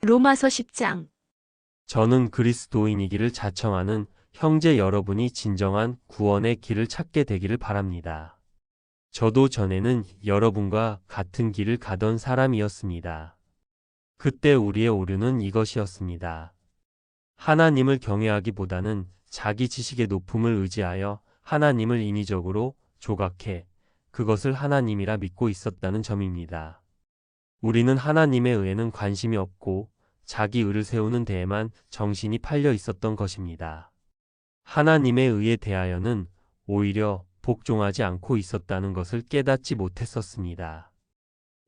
로마서 10장. 저는 그리스도인이기를 자청하는 형제 여러분이 진정한 구원의 길을 찾게 되기를 바랍니다. 저도 전에는 여러분과 같은 길을 가던 사람이었습니다. 그때 우리의 오류는 이것이었습니다. 하나님을 경외하기보다는 자기 지식의 높음을 의지하여 하나님을 인위적으로 조각해 그것을 하나님이라 믿고 있었다는 점입니다. 우리는 하나님의 의에는 관심이 없고 자기 의를 세우는 데에만 정신이 팔려 있었던 것입니다. 하나님의 의에 대하여는 오히려 복종하지 않고 있었다는 것을 깨닫지 못했었습니다.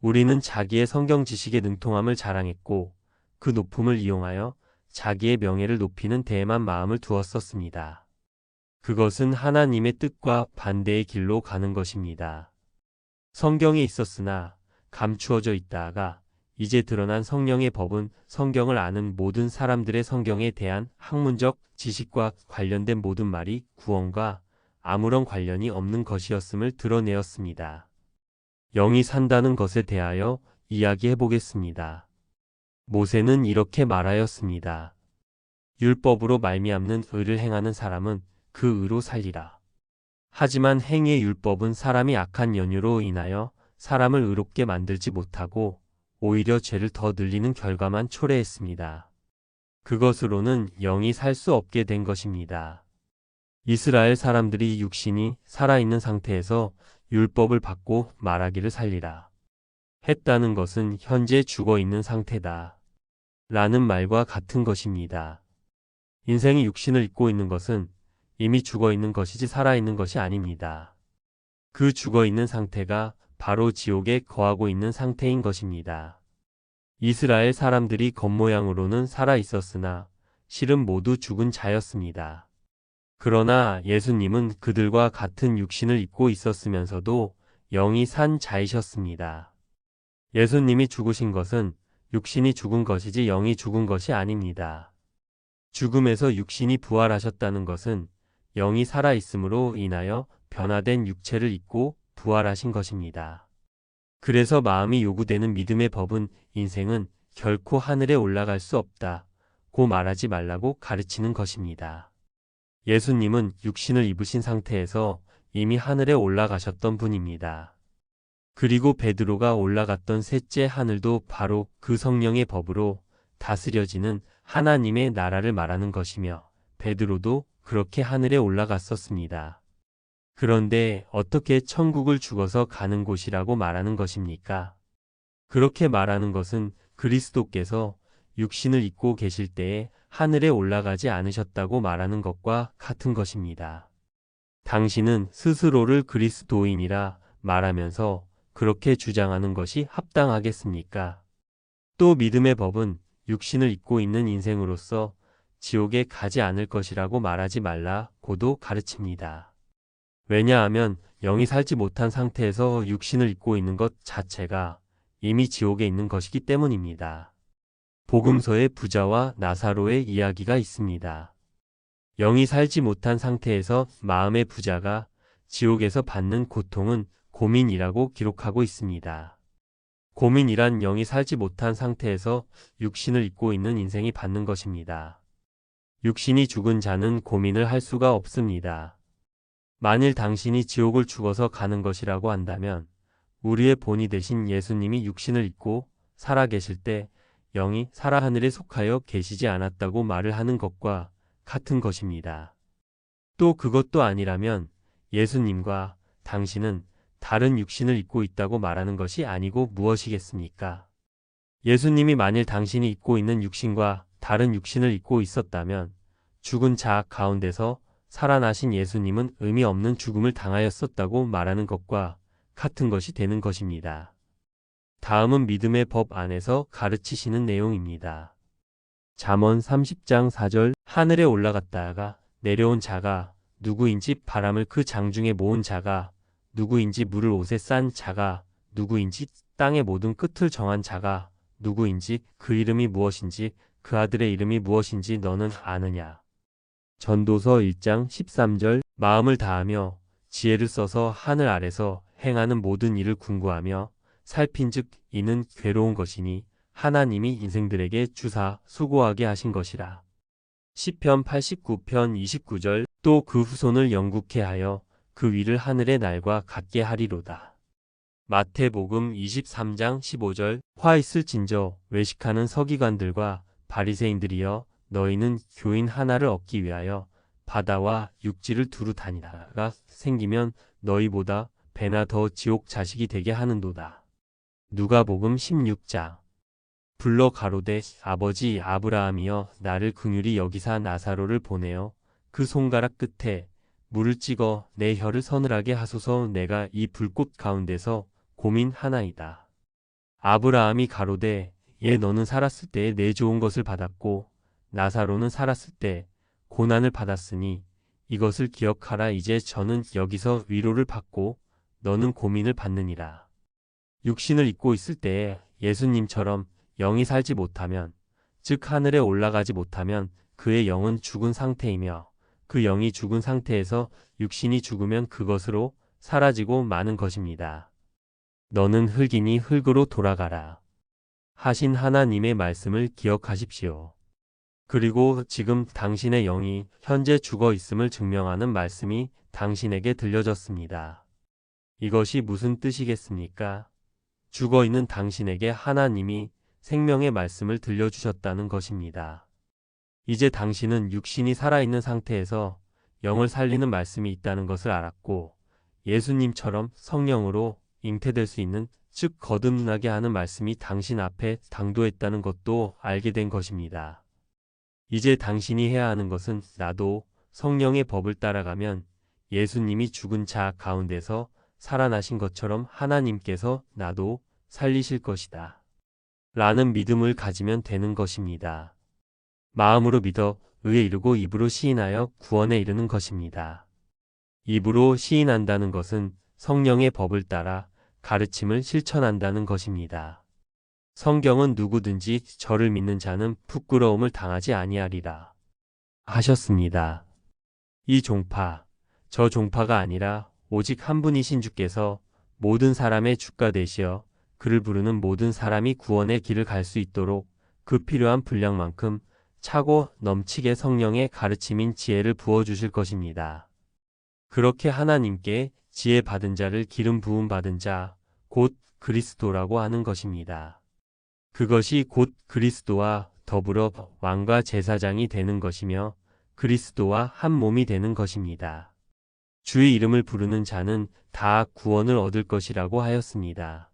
우리는 자기의 성경 지식의 능통함을 자랑했고 그 높음을 이용하여 자기의 명예를 높이는 데에만 마음을 두었었습니다. 그것은 하나님의 뜻과 반대의 길로 가는 것입니다. 성경에 있었으나 감추어져 있다가 이제 드러난 성령의 법은 성경을 아는 모든 사람들의 성경에 대한 학문적 지식과 관련된 모든 말이 구원과 아무런 관련이 없는 것이었음을 드러내었습니다. 영이 산다는 것에 대하여 이야기해 보겠습니다. 모세는 이렇게 말하였습니다. 율법으로 말미암는 의를 행하는 사람은 그 의로 살리라. 하지만 행위의 율법은 사람이 악한 연유로 인하여 사람을 의롭게 만들지 못하고 오히려 죄를 더 늘리는 결과만 초래했습니다. 그것으로는 영이 살 수 없게 된 것입니다. 이스라엘 사람들이 육신이 살아있는 상태에서 율법을 받고 말하기를 살리라 했다는 것은 현재 죽어있는 상태다 라는 말과 같은 것입니다. 인생이 육신을 입고 있는 것은 이미 죽어있는 것이지 살아있는 것이 아닙니다. 그 죽어있는 상태가 바로 지옥에 거하고 있는 상태인 것입니다. 이스라엘 사람들이 겉모양으로는 살아 있었으나 실은 모두 죽은 자였습니다. 그러나 예수님은 그들과 같은 육신을 입고 있었으면서도 영이 산 자이셨습니다. 예수님이 죽으신 것은 육신이 죽은 것이지 영이 죽은 것이 아닙니다. 죽음에서 육신이 부활하셨다는 것은 영이 살아있음으로 인하여 변화된 육체를 입고 부활하신 것입니다. 그래서 마음이 요구되는 믿음의 법은 인생은 결코 하늘에 올라갈 수 없다고 말하지 말라고 가르치는 것입니다. 예수님은 육신을 입으신 상태에서 이미 하늘에 올라가셨던 분입니다. 그리고 베드로가 올라갔던 셋째 하늘도 바로 그 성령의 법으로 다스려지는 하나님의 나라를 말하는 것이며 베드로도 그렇게 하늘에 올라갔었습니다. 그런데 어떻게 천국을 죽어서 가는 곳이라고 말하는 것입니까? 그렇게 말하는 것은 그리스도께서 육신을 입고 계실 때에 하늘에 올라가지 않으셨다고 말하는 것과 같은 것입니다. 당신은 스스로를 그리스도인이라 말하면서 그렇게 주장하는 것이 합당하겠습니까? 또 믿음의 법은 육신을 입고 있는 인생으로서 지옥에 가지 않을 것이라고 말하지 말라고도 가르칩니다. 왜냐하면 영이 살지 못한 상태에서 육신을 입고 있는 것 자체가 이미 지옥에 있는 것이기 때문입니다. 복음서에 부자와 나사로의 이야기가 있습니다. 영이 살지 못한 상태에서 마음의 부자가 지옥에서 받는 고통은 고민이라고 기록하고 있습니다. 고민이란 영이 살지 못한 상태에서 육신을 입고 있는 인생이 받는 것입니다. 육신이 죽은 자는 고민을 할 수가 없습니다. 만일 당신이 지옥을 죽어서 가는 것이라고 한다면 우리의 본이 되신 예수님이 육신을 입고 살아계실 때 영이 살아 하늘에 속하여 계시지 않았다고 말을 하는 것과 같은 것입니다. 또 그것도 아니라면 예수님과 당신은 다른 육신을 입고 있다고 말하는 것이 아니고 무엇이겠습니까? 예수님이 만일 당신이 입고 있는 육신과 다른 육신을 입고 있었다면 죽은 자 가운데서 살아나신 예수님은 의미 없는 죽음을 당하였었다고 말하는 것과 같은 것이 되는 것입니다. 다음은 믿음의 법 안에서 가르치시는 내용입니다. 잠언 30장 4절 하늘에 올라갔다가 내려온 자가 누구인지 바람을 그 장중에 모은 자가 누구인지 물을 옷에 싼 자가 누구인지 땅의 모든 끝을 정한 자가 누구인지 그 이름이 무엇인지 그 아들의 이름이 무엇인지 너는 아느냐. 전도서 1장 13절 마음을 다하며 지혜를 써서 하늘 아래서 행하는 모든 일을 궁구하며 살핀즉 이는 괴로운 것이니 하나님이 인생들에게 주사 수고하게 하신 것이라. 시편 89편 29절 또 그 후손을 영국케 하여 그 위를 하늘의 날과 같게 하리로다. 마태복음 23장 15절 화 있을진저 외식하는 서기관들과 바리새인들이여 너희는 교인 하나를 얻기 위하여 바다와 육지를 두루 다니다가 생기면 너희보다 배나 더 지옥 자식이 되게 하는도다. 누가복음 16장 불러 가로되 아버지 아브라함이여 나를 긍휼히 여기사 나사로를 보내어 그 손가락 끝에 물을 찍어 내 혀를 서늘하게 하소서. 내가 이 불꽃 가운데서 고민하나이다. 아브라함이 가로되 예 너는 살았을 때에 내 좋은 것을 받았고 나사로는 살았을 때 고난을 받았으니 이것을 기억하라. 이제 저는 여기서 위로를 받고 너는 고민을 받느니라. 육신을 입고 있을 때에 예수님처럼 영이 살지 못하면, 즉 하늘에 올라가지 못하면 그의 영은 죽은 상태이며 그 영이 죽은 상태에서 육신이 죽으면 그것으로 사라지고 마는 것입니다. 너는 흙이니 흙으로 돌아가라. 하신 하나님의 말씀을 기억하십시오. 그리고 지금 당신의 영이 현재 죽어 있음을 증명하는 말씀이 당신에게 들려졌습니다. 이것이 무슨 뜻이겠습니까? 죽어 있는 당신에게 하나님이 생명의 말씀을 들려주셨다는 것입니다. 이제 당신은 육신이 살아있는 상태에서 영을 살리는 말씀이 있다는 것을 알았고 예수님처럼 성령으로 잉태될 수 있는, 즉 거듭나게 하는 말씀이 당신 앞에 당도했다는 것도 알게 된 것입니다. 이제 당신이 해야 하는 것은 나도 성령의 법을 따라가면 예수님이 죽은 자 가운데서 살아나신 것처럼 하나님께서 나도 살리실 것이다. 라는 믿음을 가지면 되는 것입니다. 마음으로 믿어 의에 이르고 입으로 시인하여 구원에 이르는 것입니다. 입으로 시인한다는 것은 성령의 법을 따라 가르침을 실천한다는 것입니다. 성경은 누구든지 저를 믿는 자는 부끄러움을 당하지 아니하리라 하셨습니다. 이 종파, 저 종파가 아니라 오직 한 분이신 주께서 모든 사람의 주가 되시어 그를 부르는 모든 사람이 구원의 길을 갈 수 있도록 그 필요한 분량만큼 차고 넘치게 성령의 가르침인 지혜를 부어주실 것입니다. 그렇게 하나님께 지혜 받은 자를 기름 부음 받은 자, 곧 그리스도라고 하는 것입니다. 그것이 곧 그리스도와 더불어 왕과 제사장이 되는 것이며 그리스도와 한 몸이 되는 것입니다. 주의 이름을 부르는 자는 다 구원을 얻을 것이라고 하였습니다.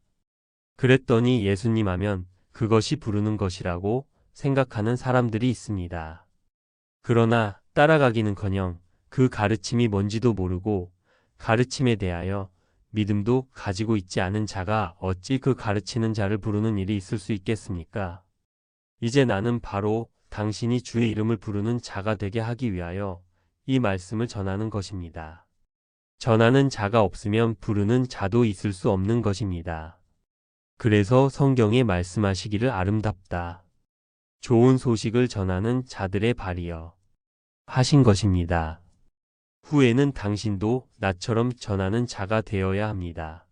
그랬더니 예수님 하면 그것이 부르는 것이라고 생각하는 사람들이 있습니다. 그러나 따라가기는커녕 그 가르침이 뭔지도 모르고 가르침에 대하여 믿음도 가지고 있지 않은 자가 어찌 그 가르치는 자를 부르는 일이 있을 수 있겠습니까? 이제 나는 바로 당신이 주의 이름을 부르는 자가 되게 하기 위하여 이 말씀을 전하는 것입니다. 전하는 자가 없으면 부르는 자도 있을 수 없는 것입니다. 그래서 성경에 말씀하시기를 아름답다. 좋은 소식을 전하는 자들의 발이여 하신 것입니다. 후에는 당신도 나처럼 전하는 자가 되어야 합니다.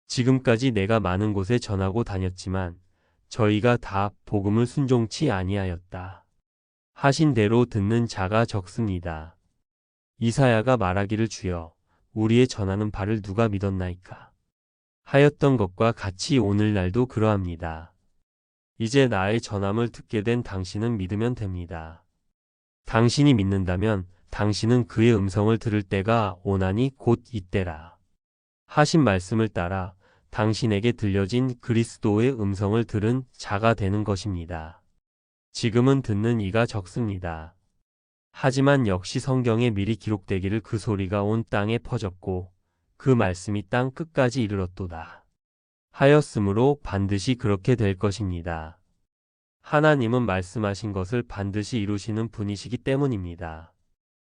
지금까지 내가 많은 곳에 전하고 다녔지만 저희가 다 복음을 순종치 아니하였다. 하신 대로 듣는 자가 적습니다. 이사야가 말하기를 주여 우리의 전하는 바를 누가 믿었나이까 하였던 것과 같이 오늘날도 그러합니다. 이제 나의 전함을 듣게 된 당신은 믿으면 됩니다. 당신이 믿는다면 당신은 그의 음성을 들을 때가 오나니 곧 이때라. 하신 말씀을 따라 당신에게 들려진 그리스도의 음성을 들은 자가 되는 것입니다. 지금은 듣는 이가 적습니다. 하지만 역시 성경에 미리 기록되기를 그 소리가 온 땅에 퍼졌고 그 말씀이 땅 끝까지 이르렀도다 하였으므로 반드시 그렇게 될 것입니다. 하나님은 말씀하신 것을 반드시 이루시는 분이시기 때문입니다.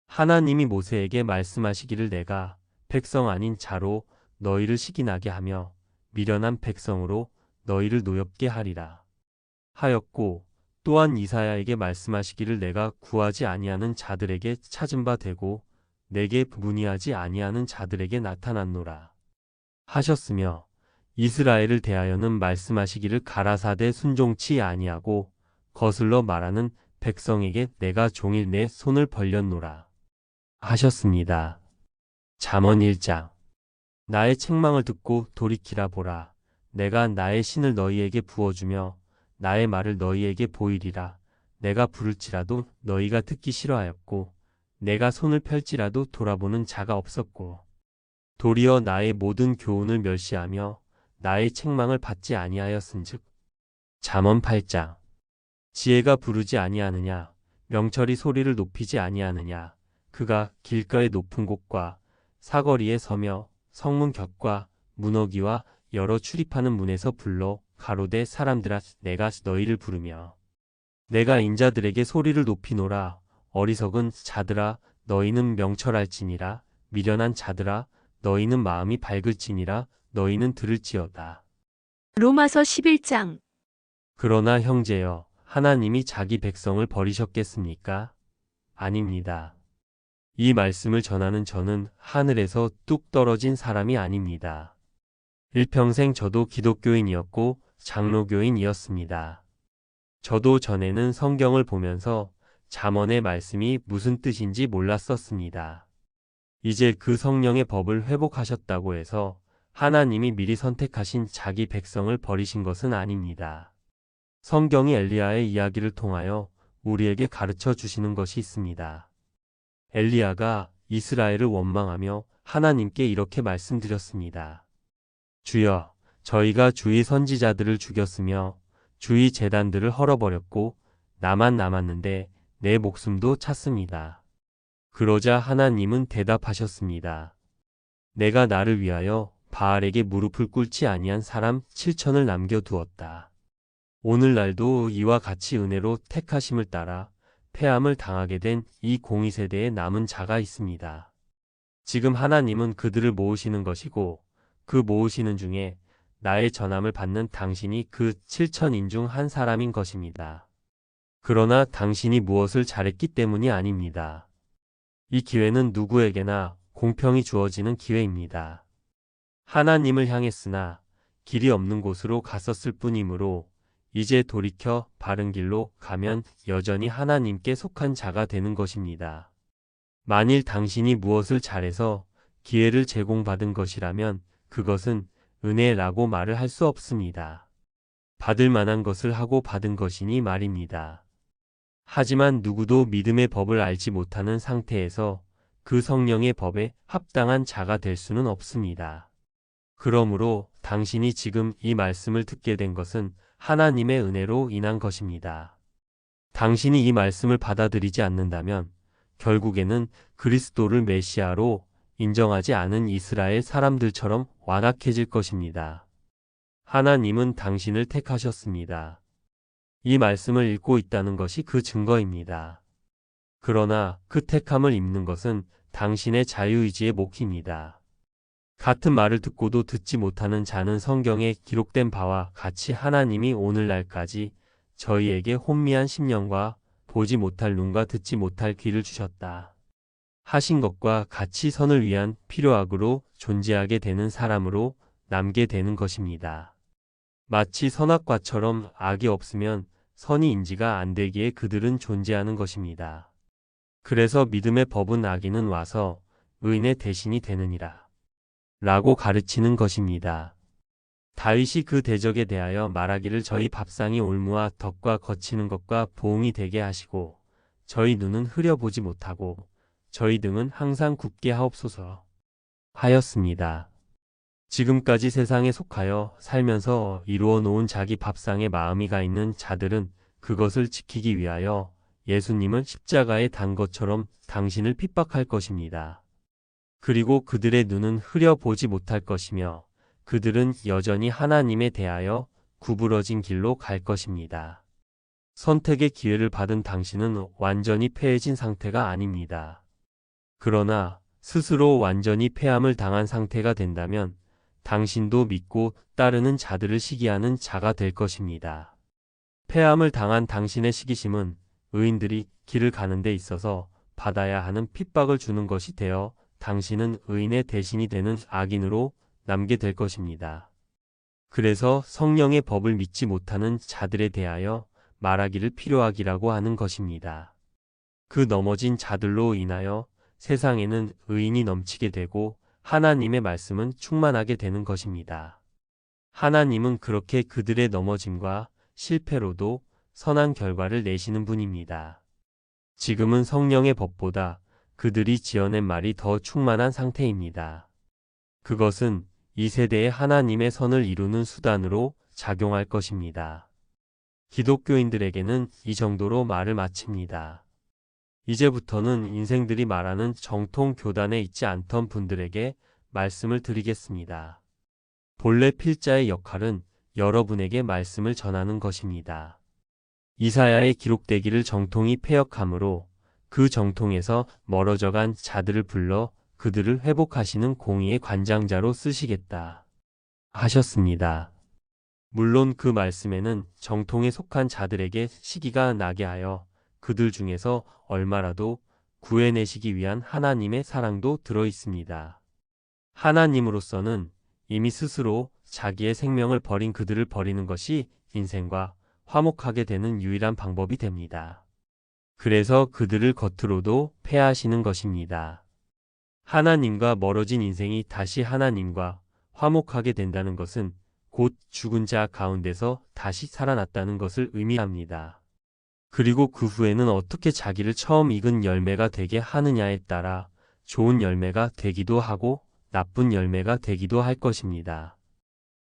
하나님이 모세에게 말씀하시기를 내가 백성 아닌 자로 너희를 시기나게 하며 미련한 백성으로 너희를 노엽게 하리라 하였고 또한 이사야에게 말씀하시기를 내가 구하지 아니하는 자들에게 찾은 바 되고 내게 문의하지 아니하는 자들에게 나타났노라 하셨으며 이스라엘을 대하여는 말씀하시기를 가라사대 순종치 아니하고 거슬러 말하는 백성에게 내가 종일 내 손을 벌렸노라 하셨습니다. 잠언 1장. 나의 책망을 듣고 돌이키라 보라. 내가 나의 신을 너희에게 부어주며 나의 말을 너희에게 보이리라. 내가 부를지라도 너희가 듣기 싫어하였고 내가 손을 펼지라도 돌아보는 자가 없었고 도리어 나의 모든 교훈을 멸시하며 나의 책망을 받지 아니하였은즉. 잠언 8장. 지혜가 부르지 아니하느냐, 명철이 소리를 높이지 아니하느냐. 그가 길가의 높은 곳과 사거리에 서며 성문 곁과 문어기와 여러 출입하는 문에서 불러 가로되 사람들아 내가 너희를 부르며 내가 인자들에게 소리를 높이노라. 어리석은 자들아 너희는 명철할지니라. 미련한 자들아 너희는 마음이 밝을지니라. 너희는 들을지어다. 로마서 11장. 그러나 형제여, 하나님이 자기 백성을 버리셨겠습니까? 아닙니다. 이 말씀을 전하는 저는 하늘에서 뚝 떨어진 사람이 아닙니다. 일평생 저도 기독교인이었고 장로교인이었습니다. 저도 전에는 성경을 보면서 잠언의 말씀이 무슨 뜻인지 몰랐었습니다. 이제 그 성령의 법을 회복하셨다고 해서 하나님이 미리 선택하신 자기 백성을 버리신 것은 아닙니다. 성경이 엘리야의 이야기를 통하여 우리에게 가르쳐 주시는 것이 있습니다. 엘리야가 이스라엘을 원망하며 하나님께 이렇게 말씀드렸습니다. 주여, 저희가 주의 선지자들을 죽였으며 주의 제단들을 헐어버렸고 나만 남았는데 내 목숨도 찼습니다. 그러자 하나님은 대답하셨습니다. 내가 나를 위하여 바알에게 무릎을 꿇지 아니한 사람 7천을 남겨두었다. 오늘날도 이와 같이 은혜로 택하심을 따라 패함을 당하게 된 이 공의세대에 남은 자가 있습니다. 지금 하나님은 그들을 모으시는 것이고 그 모으시는 중에 나의 전함을 받는 당신이 그 7천인 중 한 사람인 것입니다. 그러나 당신이 무엇을 잘했기 때문이 아닙니다. 이 기회는 누구에게나 공평히 주어지는 기회입니다. 하나님을 향했으나 길이 없는 곳으로 갔었을 뿐이므로 이제 돌이켜 바른 길로 가면 여전히 하나님께 속한 자가 되는 것입니다. 만일 당신이 무엇을 잘해서 기회를 제공받은 것이라면 그것은 은혜라고 말을 할 수 없습니다. 받을 만한 것을 하고 받은 것이니 말입니다. 하지만 누구도 믿음의 법을 알지 못하는 상태에서 그 성령의 법에 합당한 자가 될 수는 없습니다. 그러므로 당신이 지금 이 말씀을 듣게 된 것은 하나님의 은혜로 인한 것입니다. 당신이 이 말씀을 받아들이지 않는다면 결국에는 그리스도를 메시아로 인정하지 않은 이스라엘 사람들처럼 완악해질 것입니다. 하나님은 당신을 택하셨습니다. 이 말씀을 읽고 있다는 것이 그 증거입니다. 그러나 그 택함을 입는 것은 당신의 자유의지의 몫입니다. 같은 말을 듣고도 듣지 못하는 자는 성경에 기록된 바와 같이 하나님이 오늘날까지 저희에게 혼미한 심령과 보지 못할 눈과 듣지 못할 귀를 주셨다 하신 것과 같이 선을 위한 필요악으로 존재하게 되는 사람으로 남게 되는 것입니다. 마치 선악과처럼 악이 없으면 선이 인지가 안 되기에 그들은 존재하는 것입니다. 그래서 믿음의 법은 악인은 와서 의인의 대신이 되느니라 라고 가르치는 것입니다. 다윗이 그 대적에 대하여 말하기를 저희 밥상이 올무와 덕과 거치는 것과 보응이 되게 하시고 저희 눈은 흐려보지 못하고 저희 등은 항상 굽게 하옵소서 하였습니다. 지금까지 세상에 속하여 살면서 이루어 놓은 자기 밥상에 마음이 가 있는 자들은 그것을 지키기 위하여 예수님을 십자가에 단 것처럼 당신을 핍박할 것입니다. 그리고 그들의 눈은 흐려보지 못할 것이며 그들은 여전히 하나님에 대하여 구부러진 길로 갈 것입니다. 선택의 기회를 받은 당신은 완전히 패해진 상태가 아닙니다. 그러나 스스로 완전히 패함을 당한 상태가 된다면 당신도 믿고 따르는 자들을 시기하는 자가 될 것입니다. 패함을 당한 당신의 시기심은 의인들이 길을 가는 데 있어서 받아야 하는 핍박을 주는 것이 되어 당신은 의인의 대신이 되는 악인으로 남게 될 것입니다. 그래서 성령의 법을 믿지 못하는 자들에 대하여 말하기를 필요하기라고 하는 것입니다. 그 넘어진 자들로 인하여 세상에는 의인이 넘치게 되고 하나님의 말씀은 충만하게 되는 것입니다. 하나님은 그렇게 그들의 넘어짐과 실패로도 선한 결과를 내시는 분입니다. 지금은 성령의 법보다 그들이 지어낸 말이 더 충만한 상태입니다. 그것은 이 세대의 하나님의 선을 이루는 수단으로 작용할 것입니다. 기독교인들에게는 이 정도로 말을 마칩니다. 이제부터는 인생들이 말하는 정통 교단에 있지 않던 분들에게 말씀을 드리겠습니다. 본래 필자의 역할은 여러분에게 말씀을 전하는 것입니다. 이사야에 기록되기를 정통이 패역함으로 그 정통에서 멀어져간 자들을 불러 그들을 회복하시는 공의의 관장자로 쓰시겠다 하셨습니다. 물론 그 말씀에는 정통에 속한 자들에게 시기가 나게 하여 그들 중에서 얼마라도 구해내시기 위한 하나님의 사랑도 들어 있습니다. 하나님으로서는 이미 스스로 자기의 생명을 버린 그들을 버리는 것이 인생과 화목하게 되는 유일한 방법이 됩니다. 그래서 그들을 겉으로도 폐하시는 것입니다. 하나님과 멀어진 인생이 다시 하나님과 화목하게 된다는 것은 곧 죽은 자 가운데서 다시 살아났다는 것을 의미합니다. 그리고 그 후에는 어떻게 자기를 처음 익은 열매가 되게 하느냐에 따라 좋은 열매가 되기도 하고 나쁜 열매가 되기도 할 것입니다.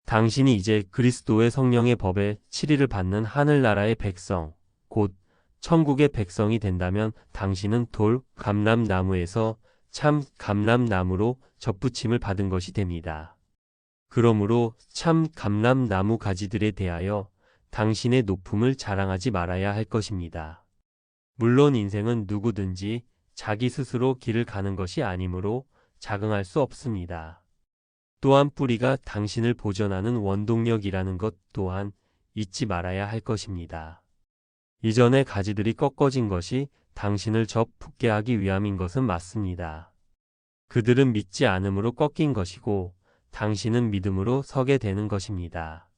당신이 이제 그리스도의 성령의 법에 치리를 받는 하늘나라의 백성, 곧 천국의 백성이 된다면 당신은 돌 감람나무에서 참 감람나무로 접붙임을 받은 것이 됩니다. 그러므로 참 감람나무 가지들에 대하여 당신의 높음을 자랑하지 말아야 할 것입니다. 물론 인생은 누구든지 자기 스스로 길을 가는 것이 아니므로 자긍할 수 없습니다. 또한 뿌리가 당신을 보존하는 원동력이라는 것 또한 잊지 말아야 할 것입니다. 이전의 가지들이 꺾어진 것이 당신을 접붙게 하기 위함인 것은 맞습니다. 그들은 믿지 않음으로 꺾인 것이고 당신은 믿음으로 서게 되는 것입니다.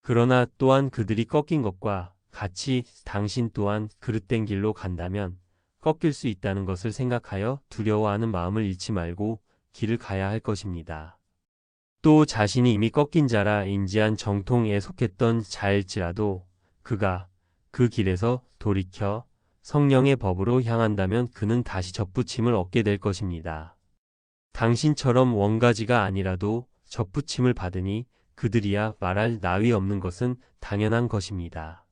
그러나 또한 그들이 꺾인 것과 같이 당신 또한 그릇된 길로 간다면 꺾일 수 있다는 것을 생각하여 두려워하는 마음을 잃지 말고 길을 가야 할 것입니다. 또 자신이 이미 꺾인 자라 인지한 정통에 속했던 자일지라도 그가 그 길에서 돌이켜 성령의 법으로 향한다면 그는 다시 접붙임을 얻게 될 것입니다. 당신처럼 원가지가 아니라도 접붙임을 받으니 그들이야 말할 나위 없는 것은 당연한 것입니다.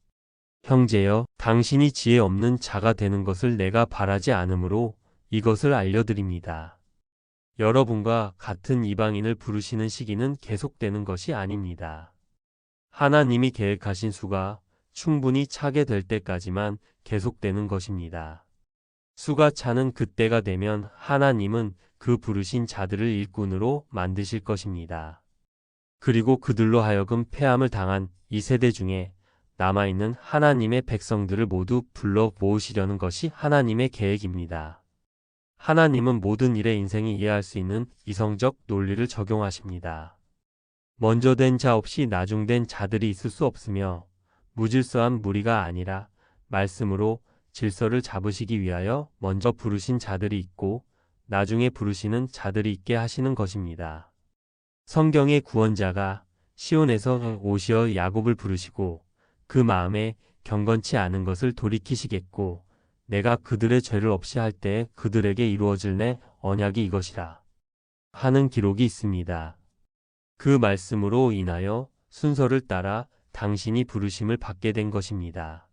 형제여, 당신이 지혜 없는 자가 되는 것을 내가 바라지 않으므로 이것을 알려드립니다. 여러분과 같은 이방인을 부르시는 시기는 계속되는 것이 아닙니다. 하나님이 계획하신 수가 충분히 차게 될 때까지만 계속되는 것입니다. 수가 차는 그때가 되면 하나님은 그 부르신 자들을 일꾼으로 만드실 것입니다. 그리고 그들로 하여금 패함을 당한 이 세대 중에 남아있는 하나님의 백성들을 모두 불러 모으시려는 것이 하나님의 계획입니다. 하나님은 모든 일에 인생이 이해할 수 있는 이성적 논리를 적용하십니다. 먼저 된 자 없이 나중된 자들이 있을 수 없으며 무질서한 무리가 아니라 말씀으로 질서를 잡으시기 위하여 먼저 부르신 자들이 있고 나중에 부르시는 자들이 있게 하시는 것입니다. 성경의 구원자가 시온에서 오시어 야곱을 부르시고 그 마음에 경건치 않은 것을 돌이키시겠고 내가 그들의 죄를 없이 할 때 그들에게 이루어질 내 언약이 이것이라 하는 기록이 있습니다. 그 말씀으로 인하여 순서를 따라 당신이 부르심을 받게 된 것입니다.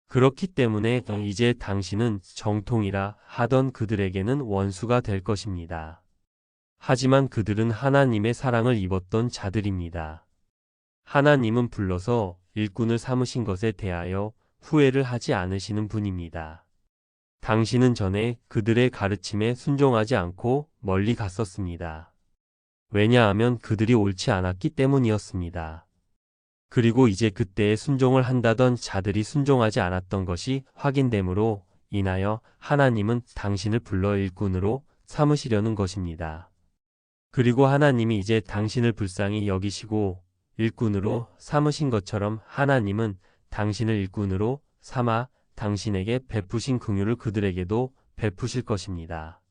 그렇기 때문에 이제 당신은 정통이라 하던 그들에게는 원수가 될 것입니다. 하지만 그들은 하나님의 사랑을 입었던 자들입니다. 하나님은 불러서 일꾼을 삼으신 것에 대하여 후회를 하지 않으시는 분입니다. 당신은 전에 그들의 가르침에 순종하지 않고 멀리 갔었습니다. 왜냐하면 그들이 옳지 않았기 때문이었습니다. 그리고 이제 그때에 순종을 한다던 자들이 순종하지 않았던 것이 확인됨으로 인하여 하나님은 당신을 불러 일꾼으로 삼으시려는 것입니다. 그리고 하나님이 이제 당신을 불쌍히 여기시고 일꾼으로 삼으신 것처럼 하나님은 당신을 일꾼으로 삼아 당신에게 베푸신 긍휼을 그들에게도 베푸실 것입니다.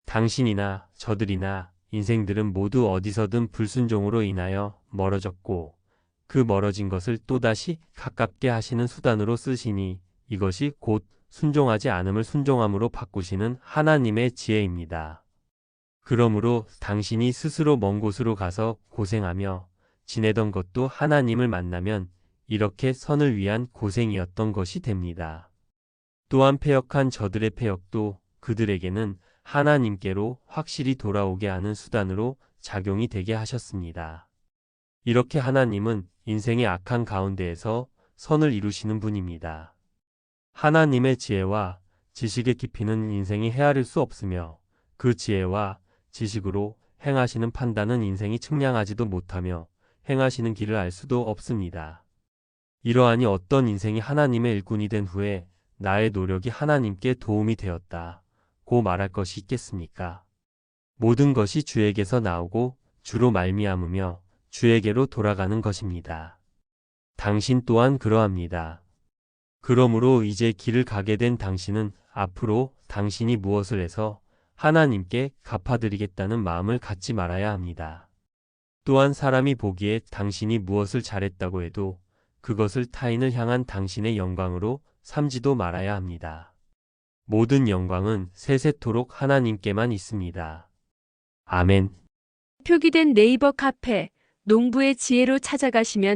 당신이나 저들이나 인생들은 모두 어디서든 불순종으로 인하여 멀어졌고 그 멀어진 것을 또다시 가깝게 하시는 수단으로 쓰시니 이것이 곧 순종하지 않음을 순종함으로 바꾸시는 하나님의 지혜입니다. 그러므로 당신이 스스로 먼 곳으로 가서 고생하며 지내던 것도 하나님을 만나면 이렇게 선을 위한 고생이었던 것이 됩니다. 또한 패역한 저들의 패역도 그들에게는 하나님께로 확실히 돌아오게 하는 수단으로 작용이 되게 하셨습니다. 이렇게 하나님은 인생의 악한 가운데에서 선을 이루시는 분입니다. 하나님의 지혜와 지식의 깊이는 인생이 헤아릴 수 없으며 그 지혜와 지식으로 행하시는 판단은 인생이 측량하지도 못하며 행하시는 길을 알 수도 없습니다. 이러하니 어떤 인생이 하나님의 일꾼이 된 후에 나의 노력이 하나님께 도움이 되었다 고 말할 것이 있겠습니까? 모든 것이 주에게서 나오고 주로 말미암으며 주에게로 돌아가는 것입니다. 당신 또한 그러합니다. 그러므로 이제 길을 가게 된 당신은 앞으로 당신이 무엇을 해서 하나님께 갚아드리겠다는 마음을 갖지 말아야 합니다. 또한 사람이 보기에 당신이 무엇을 잘했다고 해도 그것을 타인을 향한 당신의 영광으로 삼지도 말아야 합니다. 모든 영광은 세세토록 하나님께만 있습니다. 아멘. 표기된 네이버 카페 농부의 지혜로 찾아가시면